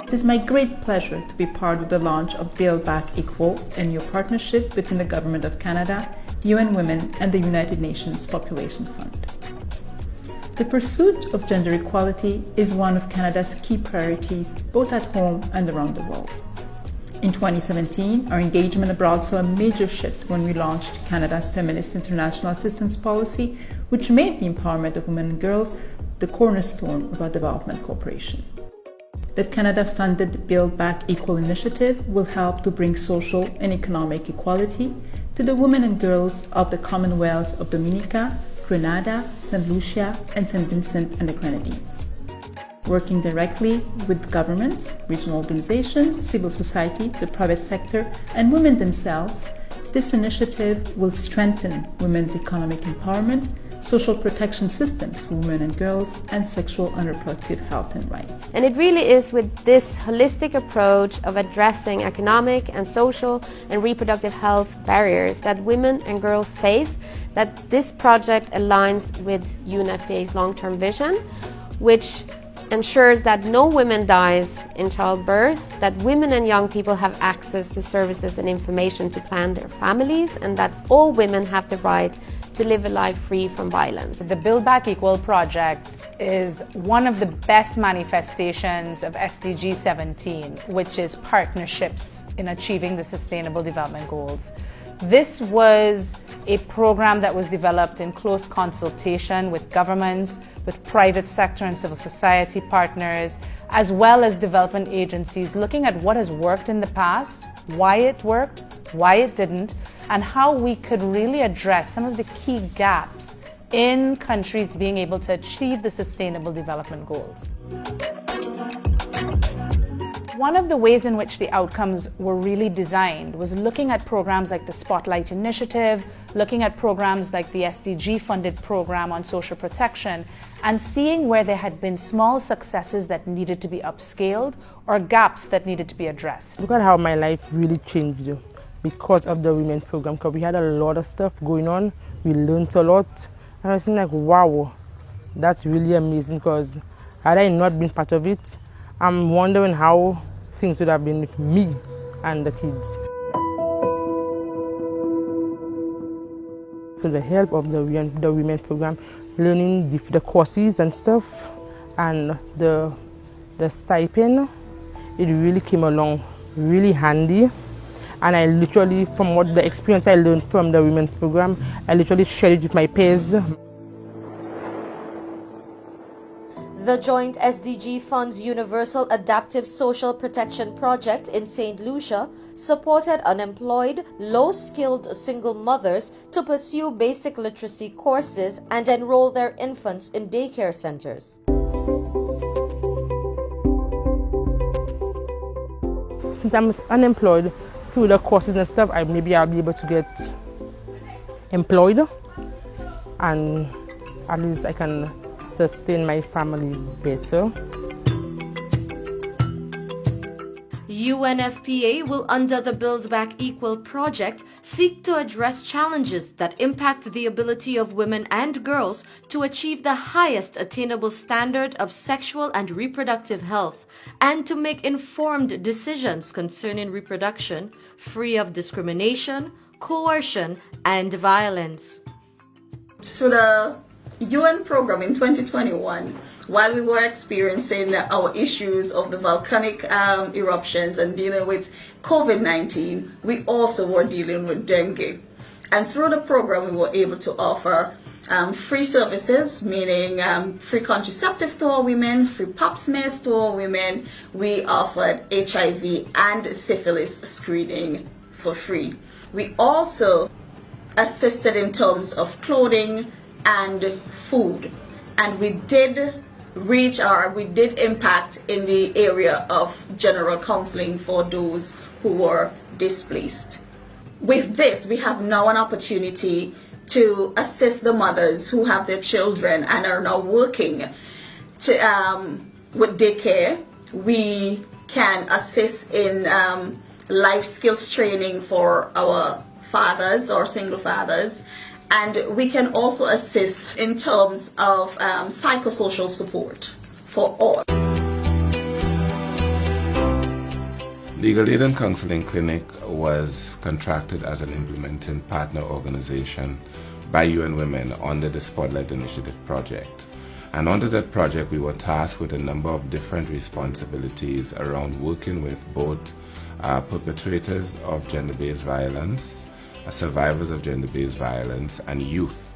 It is my great pleasure to be part of the launch of Build Back Equal, a new partnership between the Government of Canada, UN Women and the United Nations Population Fund. The pursuit of gender equality is one of Canada's key priorities both at home and around the world. In 2017, our engagement abroad saw a major shift when we launched Canada's Feminist International Assistance Policy, which made the empowerment of women and girls the cornerstone of our development cooperation. The Canada-funded Build Back Equal initiative will help to bring social and economic equality to the women and girls of the Commonwealths of Dominica, Grenada, St. Lucia, and St. Vincent and the Grenadines. Working directly with governments, regional organizations, civil society, the private sector, and women themselves, this initiative will strengthen women's economic empowerment, social protection systems for women and girls, and sexual and reproductive health and rights. And it really is with this holistic approach of addressing economic and social and reproductive health barriers that women and girls face that this project aligns with UNFPA's long-term vision, which ensures that no woman dies in childbirth, that women and young people have access to services and information to plan their families, and that all women have the right to live a life free from violence. The Build Back Equal project is one of the best manifestations of SDG 17, which is partnerships in achieving the Sustainable Development Goals. This was a program that was developed in close consultation with governments, with private sector and civil society partners, as well as development agencies, looking at what has worked in the past, why it worked, why it didn't, and how we could really address some of the key gaps in countries being able to achieve the Sustainable Development Goals. One of the ways in which the outcomes were really designed was looking at programs like the Spotlight Initiative, looking at programs like the SDG-funded program on social protection, and seeing where there had been small successes that needed to be upscaled or gaps that needed to be addressed. Look at how my life really changed because of the women program, because we had a lot of stuff going on, we learned a lot, and I was like, wow, that's really amazing, because had I not been part of it, I'm wondering how things would have been with me and the kids. With the help of the women program, learning the courses and stuff, and the stipend, it really came along really handy. And I literally, from what the experience I learned from the women's program, I literally shared it with my peers. The joint SDG Fund's Universal Adaptive Social Protection Project in St. Lucia supported unemployed, low-skilled single mothers to pursue basic literacy courses and enroll their infants in daycare centers. Since I'm unemployed, through the courses and stuff, maybe I'll be able to get employed, and at least I can sustain my family better. UNFPA will, under the Build Back Equal project, seek to address challenges that impact the ability of women and girls to achieve the highest attainable standard of sexual and reproductive health, and to make informed decisions concerning reproduction, free of discrimination, coercion, and violence. So the UN program in 2021, while we were experiencing our issues of the volcanic eruptions and dealing with COVID-19, we also were dealing with dengue. And through the program, we were able to offer free services, meaning free contraceptive to our women, free pap smears to our women. We offered HIV and syphilis screening for free. We also assisted in terms of clothing and food, and we did impact in the area of general counseling for those who were displaced. With this, we have now an opportunity to assist the mothers who have their children and are now working with daycare. We can assist in life skills training for our fathers or single fathers, And we can also assist in terms of psychosocial support for all. Legal Aid and Counseling Clinic was contracted as an implementing partner organization by UN Women under the Spotlight Initiative project. And under that project, we were tasked with a number of different responsibilities around working with both perpetrators of gender-based violence, survivors of gender-based violence, and youth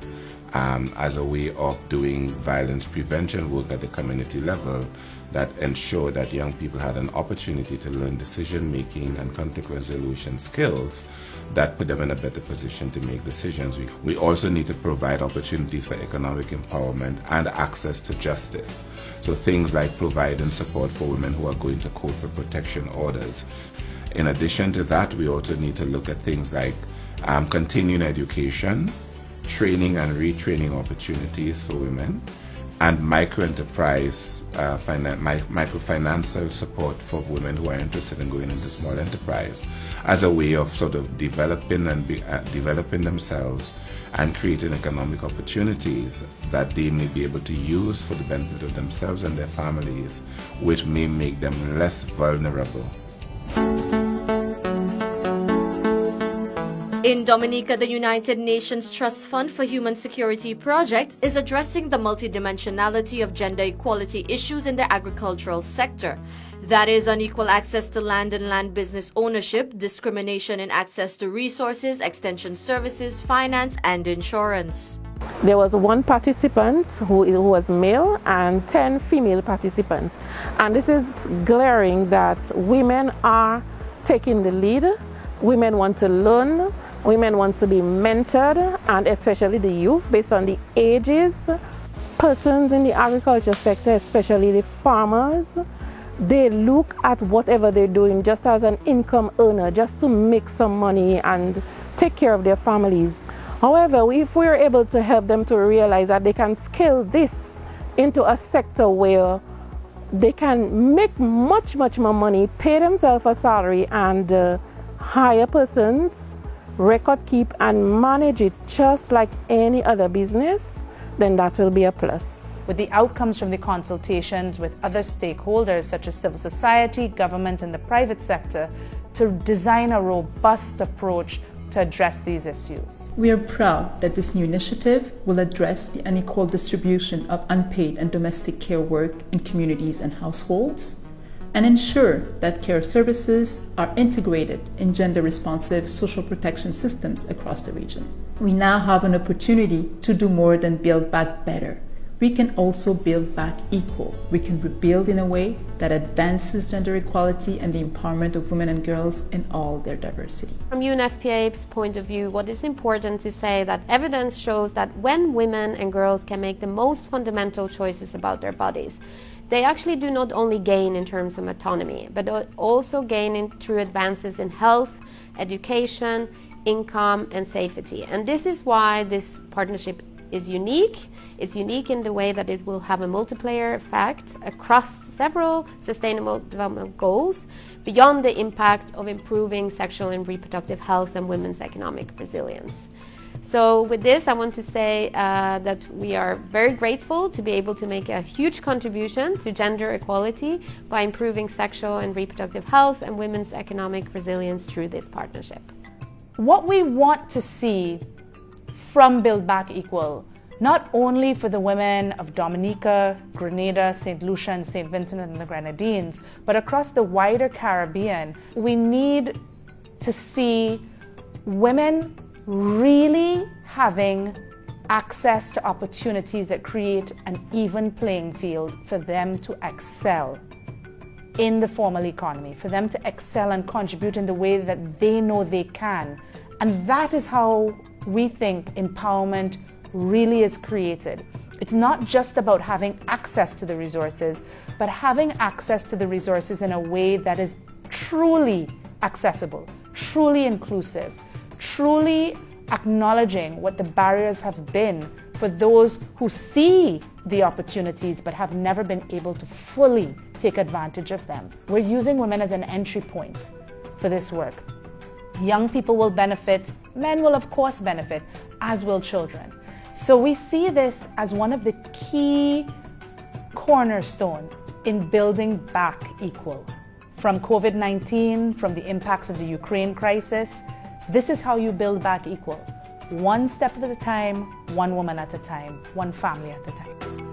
as a way of doing violence prevention work at the community level that ensured that young people had an opportunity to learn decision-making and conflict resolution skills that put them in a better position to make decisions. We also need to provide opportunities for economic empowerment and access to justice. So things like providing support for women who are going to court for protection orders. In addition to that, we also need to look at things like continuing education, training and retraining opportunities for women, and microenterprise, microfinancial support for women who are interested in going into small enterprise as a way of sort of developing and developing themselves and creating economic opportunities that they may be able to use for the benefit of themselves and their families, which may make them less vulnerable. In Dominica, the United Nations Trust Fund for Human Security project is addressing the multidimensionality of gender equality issues in the agricultural sector. That is, unequal access to land and land business ownership, discrimination in access to resources, extension services, finance, and insurance. There was one participant who was male and 10 female participants. And this is glaring that women are taking the lead. Women want to learn. Women want to be mentored, and especially the youth, based on the ages. Persons in the agriculture sector, especially the farmers, they look at whatever they're doing just as an income earner, just to make some money and take care of their families. However, if we're able to help them to realize that they can scale this into a sector where they can make much more money, pay themselves a salary, and hire persons, record keep and manage it just like any other business, then that will be a plus. With the outcomes from the consultations with other stakeholders such as civil society, government and the private sector to design a robust approach to address these issues. We are proud that this new initiative will address the unequal distribution of unpaid and domestic care work in communities and households, and ensure that care services are integrated in gender-responsive social protection systems across the region. We now have an opportunity to do more than build back better. We can also build back equal. We can rebuild in a way that advances gender equality and the empowerment of women and girls in all their diversity. From UNFPA's point of view, what is important to say that evidence shows that when women and girls can make the most fundamental choices about their bodies, they actually do not only gain in terms of autonomy, but also gain through advances in health, education, income, and safety. And this is why this partnership is unique. It's unique in the way that it will have a multiplier effect across several sustainable development goals beyond the impact of improving sexual and reproductive health and women's economic resilience. So with this, I want to say that we are very grateful to be able to make a huge contribution to gender equality by improving sexual and reproductive health and women's economic resilience through this partnership. What we want to see from Build Back Equal, not only for the women of Dominica, Grenada, St. Lucia, and St. Vincent and the Grenadines, but across the wider Caribbean, we need to see women really having access to opportunities that create an even playing field for them to excel in the formal economy, for them to excel and contribute in the way that they know they can. And that is how we think empowerment really is created. It's not just about having access to the resources, but having access to the resources in a way that is truly accessible, truly inclusive, truly acknowledging what the barriers have been for those who see the opportunities but have never been able to fully take advantage of them. We're using women as an entry point for this work. Young people will benefit men will of course benefit, as will children. So we see this as one of the key cornerstones in building back equal. From COVID-19, from the impacts of the Ukraine crisis, this is how you build back equal. One step at a time, one woman at a time, one family at a time.